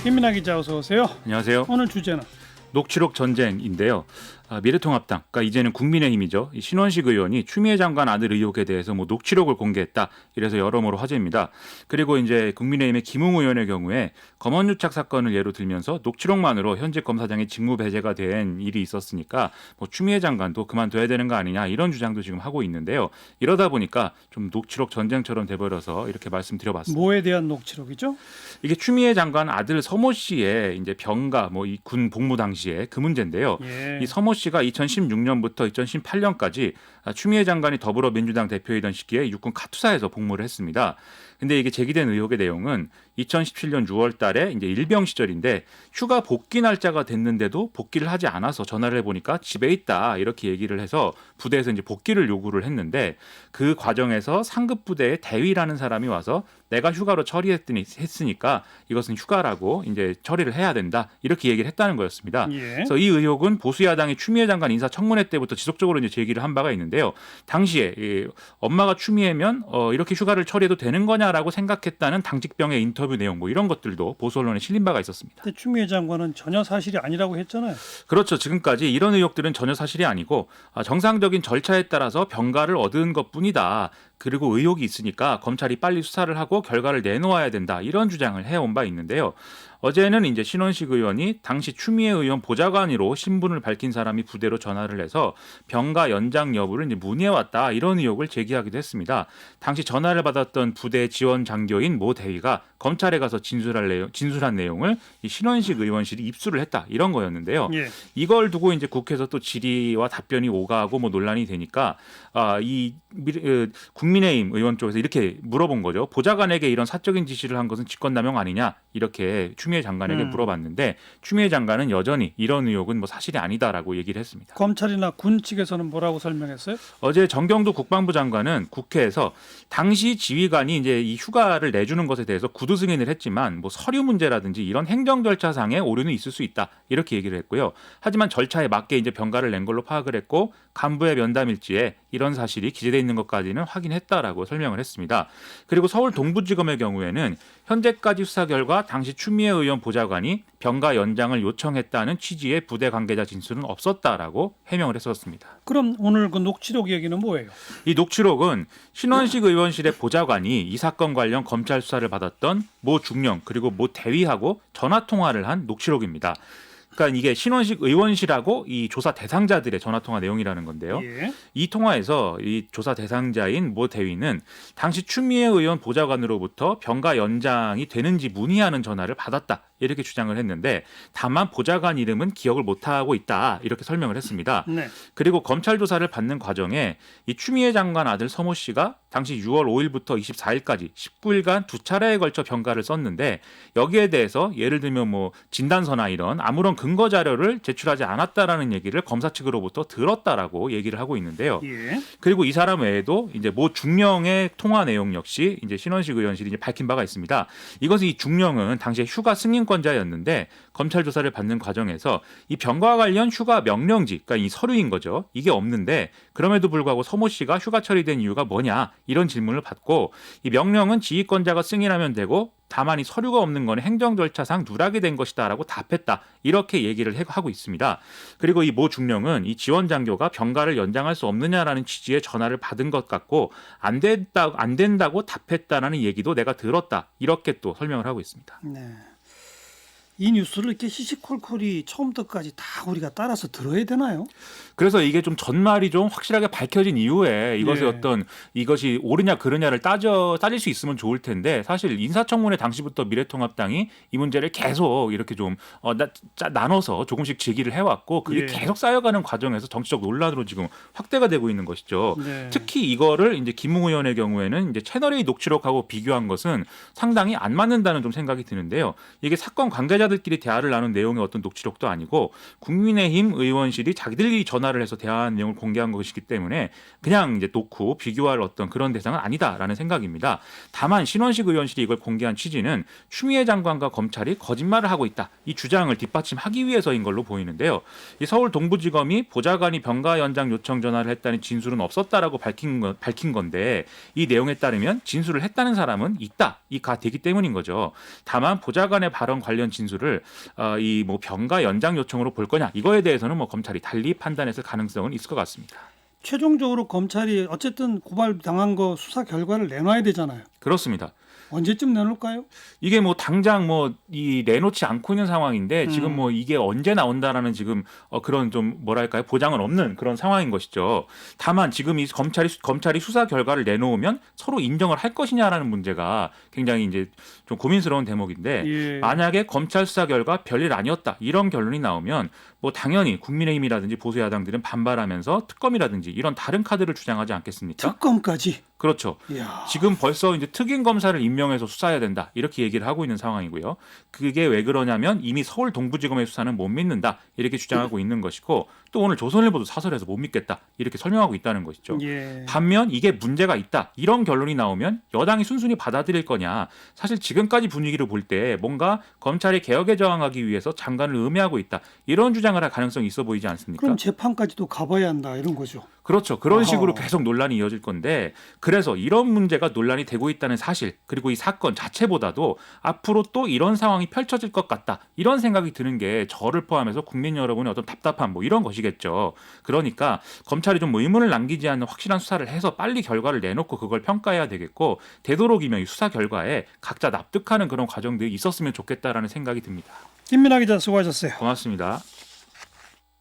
김민하 기자 어서 오세요. 안녕하세요. 오늘 주제는 녹취록 전쟁인데요. 미래통합당, 그러니까 이제는 국민의힘이죠. 이 신원식 의원이 추미애 장관 아들 의혹에 대해서 녹취록을 공개했다. 이래서 여러모로 화제입니다. 그리고 이제 국민의힘의 김웅 의원의 경우에 검언유착 사건을 예로 들면서 녹취록만으로 현직 검사장의 직무 배제가 된 일이 있었으니까 추미애 장관도 그만둬야 되는 거 아니냐 이런 주장도 지금 하고 있는데요. 이러다 보니까 좀 녹취록 전쟁처럼 돼버려서 이렇게 말씀드려봤습니다. 뭐에 대한 녹취록이죠? 이게 추미애 장관 아들 서모 씨의 이제 병가 이 군 복무 당시에 그 문제인데요. 예. 이 서모 씨가 2016년부터 2018년까지 추미애 장관이 더불어민주당 대표이던 시기에 육군 카투사에서 복무를 했습니다. 근데 이게 제기된 의혹의 내용은 2017년 6월 달에 이제 일병 시절인데 휴가 복귀 날짜가 됐는데도 복귀를 하지 않아서 전화를 해보니까 집에 있다 이렇게 얘기를 해서 부대에서 이제 복귀를 요구를 했는데 그 과정에서 상급 부대의 대위라는 사람이 와서 내가 휴가로 했으니까 이것은 휴가라고 이제 처리를 해야 된다 이렇게 얘기를 했다는 거였습니다. 예. 그래서 이 의혹은 보수 야당의 추미애 장관 인사청문회 때부터 지속적으로 이제 제기를 한 바가 있는데요. 당시에 엄마가 추미애면 이렇게 휴가를 처리해도 되는 거냐라고 생각했다는 당직병의 인터뷰 내용 이런 것들도 보수 언론에 실린 바가 있었습니다. 근데 추미애 장관은 전혀 사실이 아니라고 했잖아요. 그렇죠. 지금까지 이런 의혹들은 전혀 사실이 아니고 정상적인 절차에 따라서 병가를 얻은 것뿐이다. 그리고 의혹이 있으니까 검찰이 빨리 수사를 하고 결과를 내놓아야 된다. 이런 주장을 해온 바 있는데요. 어제는 이제 신원식 의원이 당시 추미애 의원 보좌관으로 신분을 밝힌 사람이 부대로 전화를 해서 병가 연장 여부를 이제 문의해왔다 이런 의혹을 제기하기도 했습니다. 당시 전화를 받았던 부대 지원 장교인 모 대위가 검찰에 가서 진술한 내용을 이 신원식 의원실이 입수를 했다 이런 거였는데요. 예. 이걸 두고 이제 국회에서 또 질의와 답변이 오가고 논란이 되니까 국민의힘 의원 쪽에서 이렇게 물어본 거죠. 보좌관에게 이런 사적인 지시를 한 것은 직권남용 아니냐 이렇게 추미애 장관에게 물어봤는데 추미애 장관은 여전히 이런 의혹은 사실이 아니다라고 얘기를 했습니다. 검찰이나 군 측에서는 뭐라고 설명했어요? 어제 정경도 국방부 장관은 국회에서 당시 지휘관이 이제 이 휴가를 내주는 것에 대해서 구두 승인을 했지만 서류 문제라든지 이런 행정 절차상의 오류는 있을 수 있다 이렇게 얘기를 했고요. 하지만 절차에 맞게 이제 병가를 낸 걸로 파악을 했고 간부의 면담 일지에 이런 사실이 기재되어 있는 것까지는 확인했다라고 설명을 했습니다. 그리고 서울 동부지검의 경우에는 현재까지 수사 결과 당시 추미애 의원 보좌관이 병가 연장을 요청했다는 취지의 부대 관계자 진술은 없었다라고 해명을 했었습니다. 그럼 오늘 그 녹취록 얘기는 뭐예요? 이 녹취록은 신원식 의원실의 보좌관이 이 사건 관련 검찰 수사를 받았던 모 중령 그리고 모 대위하고 전화 통화를 한 녹취록입니다. 그러니까 이게 신원식 의원실하고 이 조사 대상자들의 전화 통화 내용이라는 건데요. 예. 이 통화에서 이 조사 대상자인 모 대위는 당시 추미애 의원 보좌관으로부터 병가 연장이 되는지 문의하는 전화를 받았다. 이렇게 주장을 했는데 다만 보좌관 이름은 기억을 못하고 있다. 이렇게 설명을 했습니다. 네. 그리고 검찰 조사를 받는 과정에 이 추미애 장관 아들 서모 씨가 당시 6월 5일부터 24일까지 19일간 두 차례에 걸쳐 병가를 썼는데 여기에 대해서 예를 들면 진단서나 이런 아무런 근거 자료를 제출하지 않았다라는 얘기를 검사 측으로부터 들었다라고 얘기를 하고 있는데요. 예. 그리고 이 사람 외에도 이제 모 중령의 통화 내용 역시 이제 신원식 의원실이 이제 밝힌 바가 있습니다. 이것은 이 중령은 당시에 휴가 승인권자였는데 검찰 조사를 받는 과정에서 이 병과 관련 휴가 명령지, 그러니까 이 서류인 거죠. 이게 없는데 그럼에도 불구하고 서모 씨가 휴가 처리된 이유가 뭐냐 이런 질문을 받고 이 명령은 지휘권자가 승인하면 되고 다만 이 서류가 없는 건 행정 절차상 누락이 된 것이다라고 답했다. 이렇게 얘기를 하고 있습니다. 그리고 이 모 중령은 이 지원 장교가 병가를 연장할 수 없느냐라는 취지의 전화를 받은 것 같고 안 된다고 답했다라는 얘기도 내가 들었다. 이렇게 또 설명을 하고 있습니다. 네. 이 뉴스를 이렇게 시시콜콜이 처음부터까지 다 우리가 따라서 들어야 되나요? 그래서 이게 좀 전말이 좀 확실하게 밝혀진 이후에 이것이 예. 이것이 옳으냐 그르냐를 따질 수 있으면 좋을 텐데 사실 인사청문회 당시부터 미래통합당이 이 문제를 계속 이렇게 좀 나눠서 조금씩 제기를 해왔고 그게 예. 계속 쌓여가는 과정에서 정치적 논란으로 지금 확대가 되고 있는 것이죠. 네. 특히 이거를 이제 김웅 의원의 경우에는 이제 채널A 녹취록하고 비교한 것은 상당히 안 맞는다는 좀 생각이 드는데요. 이게 사건 관계자 관계자들끼리 대화를 나눈 내용의 어떤 녹취록도 아니고 국민의힘 의원실이 자기들이 전화를 해서 대화한 내용을 공개한 것이기 때문에 그냥 이제 놓고 비교할 어떤 그런 대상은 아니다라는 생각입니다. 다만 신원식 의원실이 이걸 공개한 취지는 추미애 장관과 검찰이 거짓말을 하고 있다. 이 주장을 뒷받침하기 위해서인 걸로 보이는데요. 이 서울 동부지검이 보좌관이 병가 연장 요청 전화를 했다는 진술은 없었다라고 밝힌 건데 이 내용에 따르면 진술을 했다는 사람은 있다. 이가 되기 때문인 거죠. 다만 보좌관의 발언 관련 진술을 이 뭐 병가 연장 요청으로 볼 거냐 이거에 대해서는 뭐 검찰이 달리 판단했을 가능성은 있을 것 같습니다. 최종적으로 검찰이 어쨌든 고발당한 거 수사 결과를 내놔야 되잖아요. 그렇습니다. 언제쯤 내놓을까요? 이게 뭐 당장 뭐 이 내놓지 않고 있는 상황인데 지금 뭐 이게 언제 나온다라는 지금 그런 좀 뭐랄까요 보장은 없는 그런 상황인 것이죠. 다만 지금 이 검찰이 수사 결과를 내놓으면 서로 인정을 할 것이냐라는 문제가 굉장히 이제 좀 고민스러운 대목인데 예. 만약에 검찰 수사 결과 별일 아니었다 이런 결론이 나오면 뭐 당연히 국민의힘이라든지 보수 야당들은 반발하면서 특검이라든지 이런 다른 카드를 주장하지 않겠습니까? 특검까지. 그렇죠. 이야. 지금 벌써 이제 특임 검사를 임명해서 수사해야 된다 이렇게 얘기를 하고 있는 상황이고요. 그게 왜 그러냐면 이미 서울 동부지검의 수사는 못 믿는다 이렇게 주장하고 있는 것이고 또 오늘 조선일보도 사설에서 못 믿겠다 이렇게 설명하고 있다는 것이죠. 예. 반면 이게 문제가 있다 이런 결론이 나오면 여당이 순순히 받아들일 거냐. 사실 지금까지 분위기를 볼 때 뭔가 검찰이 개혁에 저항하기 위해서 장관을 음해하고 있다 이런 주장을 할 가능성이 있어 보이지 않습니까? 그럼 재판까지도 가봐야 한다 이런 거죠. 그렇죠. 그런 아하. 식으로 계속 논란이 이어질 건데 그래서 이런 문제가 논란이 되고 있다는 사실 그리고 이 사건 자체보다도 앞으로 또 이런 상황이 펼쳐질 것 같다 이런 생각이 드는 게 저를 포함해서 국민 여러분의 어떤 답답함 뭐 이런 것이겠죠. 그러니까 검찰이 좀 의문을 남기지 않는 확실한 수사를 해서 빨리 결과를 내놓고 그걸 평가해야 되겠고 되도록이면 이 수사 결과에 각자 납득하는 그런 과정들이 있었으면 좋겠다라는 생각이 듭니다. 김민하 기자 수고하셨어요. 고맙습니다.